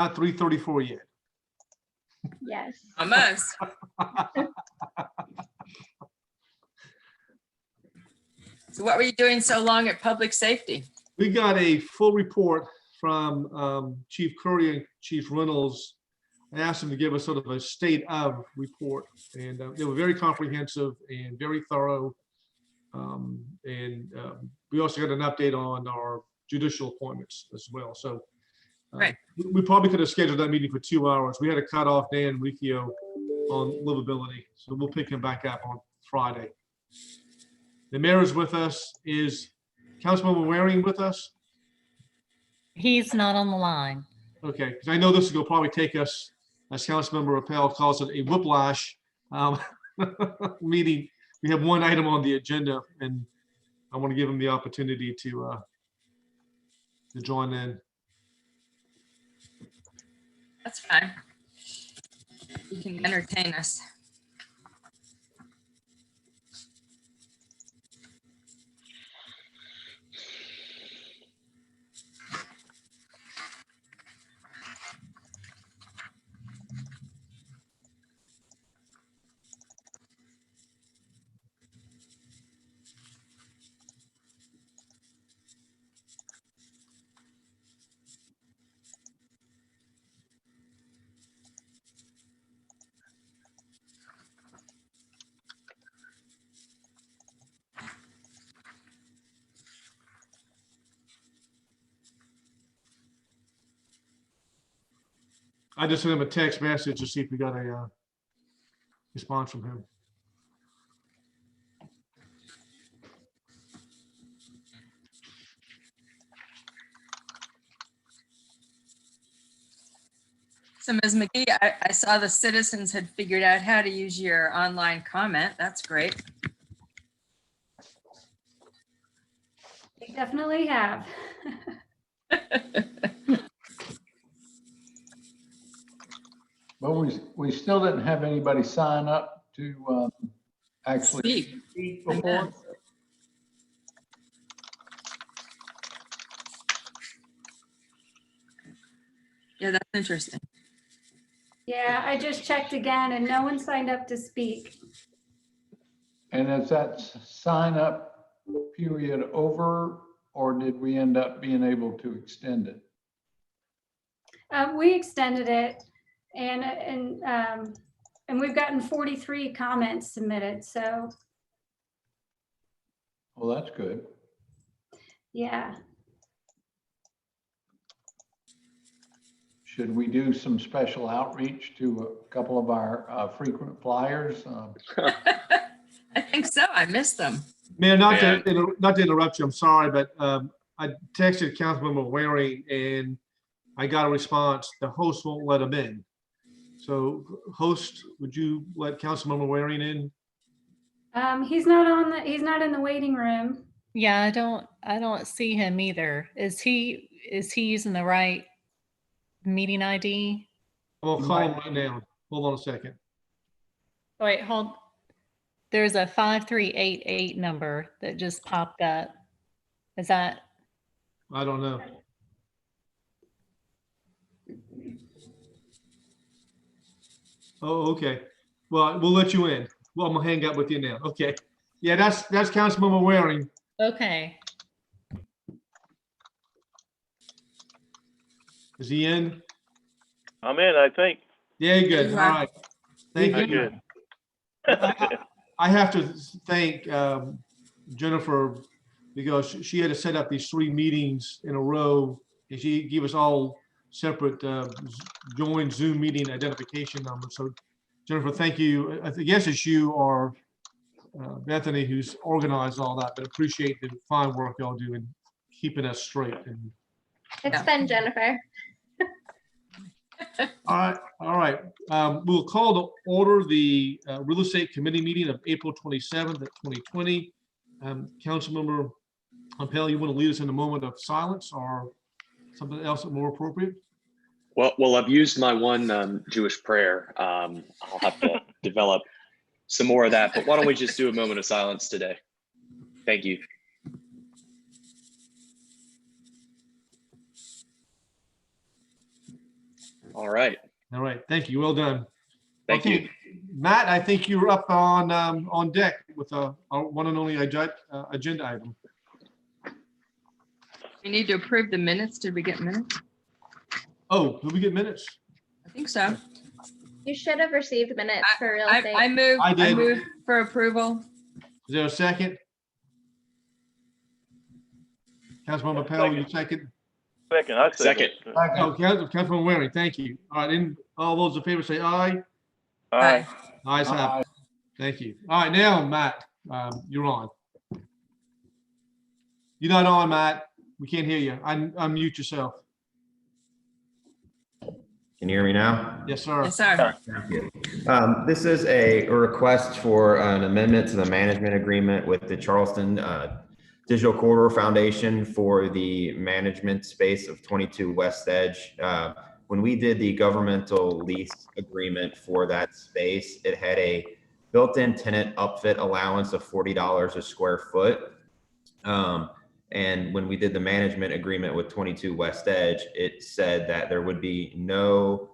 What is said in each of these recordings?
Not 3:34 yet. Yes. Almost. So what were you doing so long at public safety? We got a full report from Chief Curry and Chief Reynolds. I asked them to give us sort of a state of report, and they were very comprehensive and very thorough. We also got an update on our judicial appointments as well. So Right. we probably could have scheduled that meeting for 2 hours. We had to cut off Dan Riccio on livability, so we'll pick him back up on Friday. The mayor is with us. Is Councilmember Waring with us? He's not on the line. Okay, because I know this will probably take us, as Councilmember Rappel calls it, a whiplash meeting. We have one item on the agenda, and I want to give him the opportunity to join in. That's fine. You can entertain us. I just sent him a text message to see if we got a response from him. So Ms. McGee, I saw the citizens had figured out how to use your online comment. That's great. They definitely have. But we still didn't have anybody sign up to actually Speak. speak I before. know. Yeah, that's interesting. Yeah, I just checked again and no one signed up to speak. And is that sign up period over, or did we end up being able to extend it? We extended it and we've gotten 43 comments submitted. So Well, that's good. yeah, Should we do some special outreach to a couple of our frequent flyers? I think so. I missed them. Mayor, not to interrupt you, I'm sorry, but I texted Councilmember Waring and I got a response. The host won't let him in. So host, would you let Councilmember Waring in? he's not in the waiting room. Yeah, I don't see him either. Is he using the right meeting ID? I'll call him right now. Hold on a second. Oh, wait, hold. There's a 5388 number that just popped up. Is that? I don't know. Oh, okay. Well, we'll let you in. Well, I'm gonna hang up with you now. Okay. Yeah, that's Councilmember Waring. Okay. Is he in? I'm in, I think. Yeah, good. All right. Thank I'm you. good. I have to thank Jennifer because she had to set up these 3 meetings in a row, and she gave us all separate join Zoom meeting identification numbers. So Jennifer, thank you. I guess it's you or Bethany who's organized all that, but appreciate the fine work y'all do in keeping us straight. And It's been Jennifer. all right. We'll call to order the Real Estate Committee meeting of April 27th, 2020. Councilmember Appel, you want to lead us in a moment of silence or something else more appropriate? Well, I've used my one Jewish prayer. I'll have to develop some more of that, but why don't we just do a moment of silence today? Thank you. All right. All right, thank you. Well done. Thank you. Okay, Matt, I think you're up on deck with our one and only agenda item. We need to approve the minutes. Did we get minutes? Oh, did we get minutes? I think so. You should have received minutes for real I estate. moved, I I did. moved for approval. Is there a second? Councilman Pell, you second? Second, I Second. Oh, Councilman Waring, thank you. All right, then all those in favor say aye. Aye. Ayes have it. Thank you. All right, now, Matt, you're on. You're not on, Matt. We can't hear you. Unmute yourself. Can you hear me now? Yes, sir. Yes, sir. Thank you. This is a request for an amendment to the management agreement with the Charleston Digital Corridor Foundation for the management space of 22 West Edge. When we did the governmental lease agreement for that space, it had a built-in tenant upfit allowance of $40 a square foot. And when we did the management agreement with 22 West Edge, it said that there would be no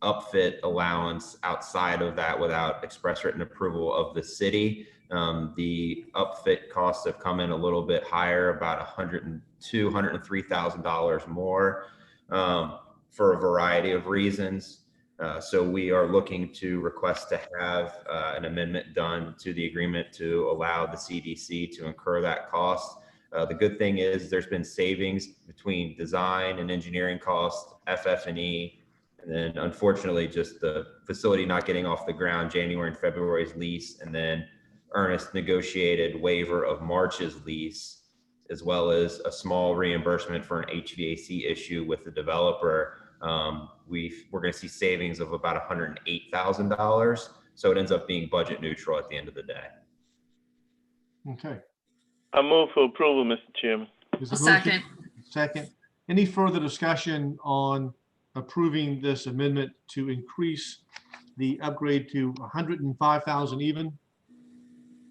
upfit allowance outside of that without express written approval of the city. The upfit costs have come in a little bit higher, about $102,000, $103,000 more for a variety of reasons. So we are looking to request to have an amendment done to the agreement to allow the CDC to incur that cost. The good thing is there's been savings between design and engineering costs, FF&E, and then unfortunately just the facility not getting off the ground, January and February's lease, and then Ernest negotiated waiver of March's lease, as well as a small reimbursement for an HVAC issue with the developer. We're going to see savings of about $108,000. So it ends up being budget neutral at the end of the day. Okay. I move for approval, Mr. Chairman. Is A there a motion? second. Second. Any further discussion on approving this amendment to increase the upgrade to 105,000 even?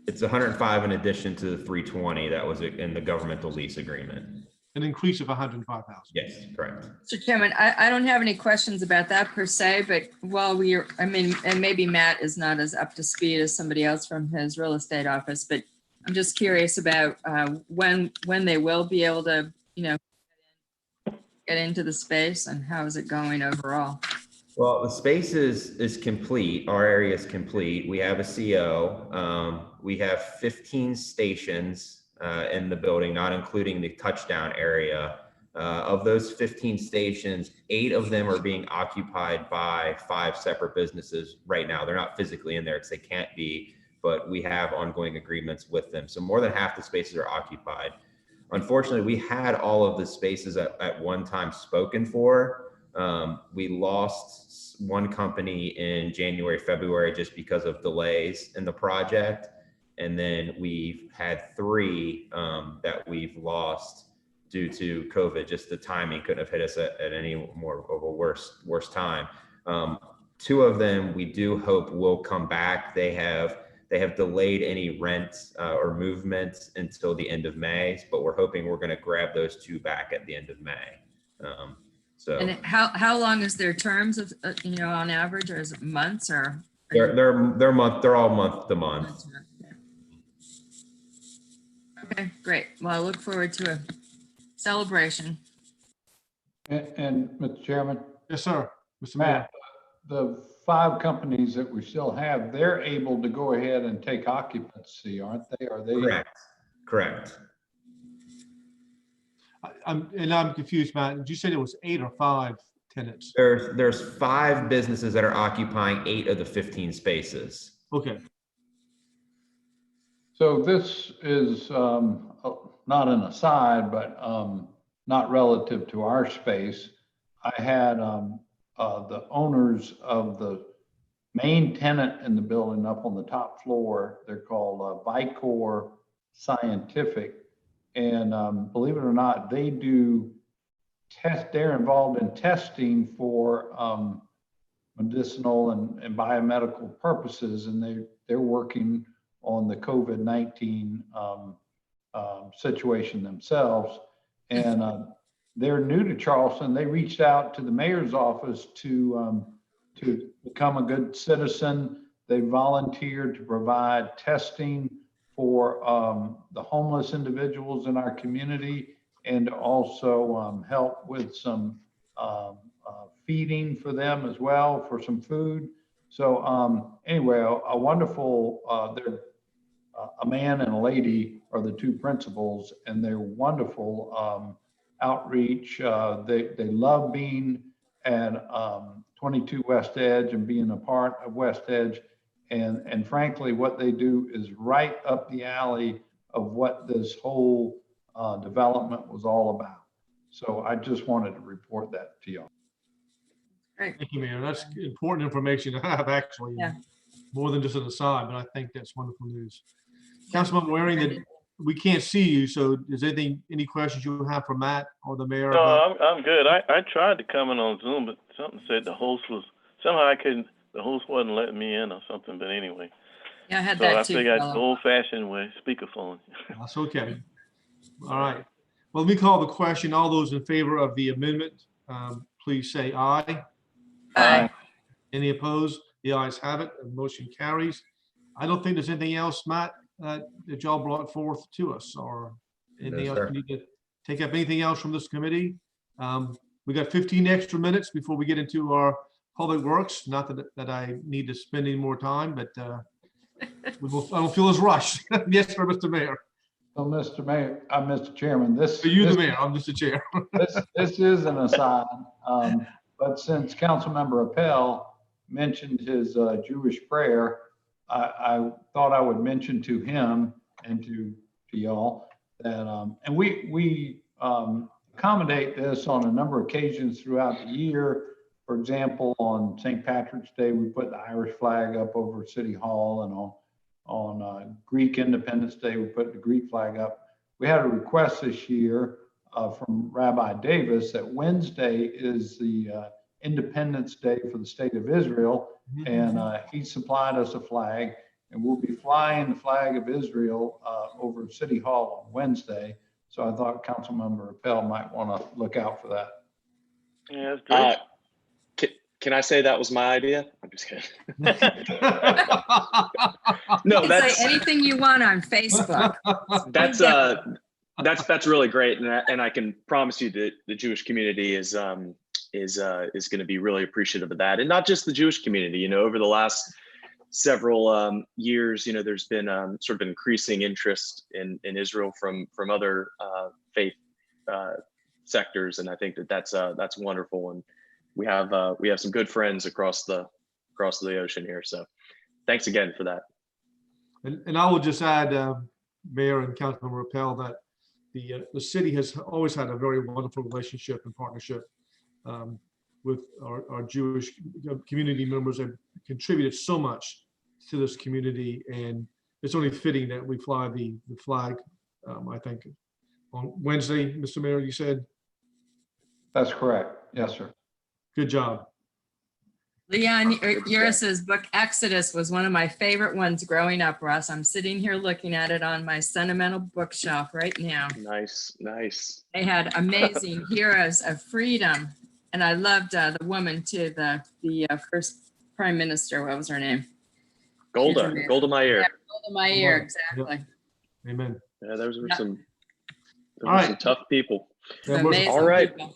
It's 105 in addition to the 320 that was in the governmental lease agreement. An increase of 105,000. Yes, correct. Mr. Chairman, I don't have any questions about that per se, but while we're, I mean, and maybe Matt is not as up to speed as somebody else from his real estate office, but I'm just curious about when they will be able to, you know, get into the space and how is it going overall? Well, the space is complete. Our area is complete. We have a CO. We have 15 stations in the building, not including the touchdown area. Of those 15 stations, 8 of them are being occupied by 5 separate businesses right now. They're not physically in there because they can't be, but we have ongoing agreements with them. So more than half the spaces are occupied. Unfortunately, we had all of the spaces at one time spoken for. We lost one company in January, February, just because of delays in the project. And then we've had 3 that we've lost due to COVID. Just the timing couldn't have hit us at any more of a worse time. 2 of them we do hope will come back. They have delayed any rent or movement until the end of May, but we're hoping we're going to grab those 2 back at the end of May. And how long is their terms of, you know, on average, or is it months or? They're all month to month. Okay, great. Well, I look forward to a celebration. And Mr. Chairman, Yes, sir. Mr. Mayor. Matt, the 5 companies that we still have, they're able to go ahead and take occupancy, aren't they? Are they? Correct. I'm confused, Matt. Did you say there was 8 or 5 tenants? There's 5 businesses that are occupying 8 of the 15 spaces. Okay. So this is not an aside, but not relative to our space. I had the owners of the main tenant in the building up on the top floor. They're called Vicor Scientific. And believe it or not, they do they're involved in testing for medicinal and biomedical purposes. And they're working on the COVID-19 situation themselves. And they're new to Charleston. They reached out to the mayor's office to become a good citizen. They volunteered to provide testing for the homeless individuals in our community, and also help with some feeding for them as well, for some food. So anyway, a wonderful, they're a man and a lady are the two principals, and they're wonderful outreach. They love being at 22 West Edge and being a part of West Edge. And frankly, what they do is right up the alley of what this whole development was all about. So I just wanted to report that to y'all. Thank you, Mayor. That's important information to have, actually. Yeah. More than just an aside, but I think that's wonderful news. Councilman Waring, that we can't see you, so is there any questions you have for Matt or the mayor? No, I'm good. I tried to come in on Zoom, but something said the host was, somehow the host wasn't letting me in or something, but anyway. Yeah, I had So that I too. figured the Philip. old fashioned way, speakerphone. That's okay. All right. Well, let me call the question. All those in favor of the amendment, please say aye. Aye. Any opposed? The ayes have it. The motion carries. I don't think there's anything else, Matt, that y'all brought forth to us, or anything No, else sir. we need to take up. Anything else from this committee? We got 15 extra minutes before we get into our public works. Not that I need to spend any more time, but I don't feel as rushed. Yes, sir, Mr. Mayor. So Mr. Mayor, Mr. Chairman, this. So you, the this- mayor, I'm just the chair. This is an aside, but since Councilmember Appel mentioned his Jewish prayer, I thought I would mention to him and to y'all that, and we accommodate this on a number of occasions throughout the year. For example, on St. Patrick's Day, we put the Irish flag up over City Hall, and on Greek Independence Day, we put the Greek flag up. We had a request this year from Rabbi Davis that Wednesday is the Independence Day for the state of Israel. And he supplied us a flag, and we'll be flying the flag of Israel over City Hall on Wednesday. So I thought Councilmember Appel might want to look out for that. Yeah, that's great. Can I say that was my idea? I'm just kidding. You No, can that's say anything you want on Facebook. that's really great, and I can promise you that the Jewish community is going to be really appreciative of that, and not just the Jewish community. You know, over the last several years, you know, there's been sort of increasing interest in Israel from other faith sectors, and I think that's wonderful. And we have some good friends across the ocean here. So thanks again for that. And I will just add, Mayor and Councilmember Rappel, that the city has always had a very wonderful relationship and partnership with our Jewish community members that contributed so much to this community. And it's only fitting that we fly the flag, I think, on Wednesday, Mr. Mayor, you said? That's correct. Yes, sir. Good job. Leon Uris's book Exodus was one of my favorite ones growing up, Russ. I'm sitting here looking at it on my sentimental bookshelf right now. Nice. They had amazing heroes of freedom. And I loved the woman too, the first prime minister. What was her name? Golda Meir. Yeah, Golda Meir, exactly. Amen. Yeah, those were Yeah. some Right. tough people. That Some was- amazing All right. people.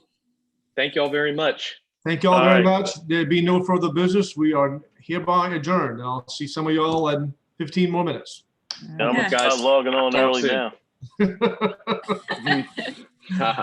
Thank you all very much. Thank you all All very right. much. There be no further business. We are hereby adjourned. I'll see some of y'all in 15 more minutes. And I'm gonna Okay. start logging on Talk early soon. now.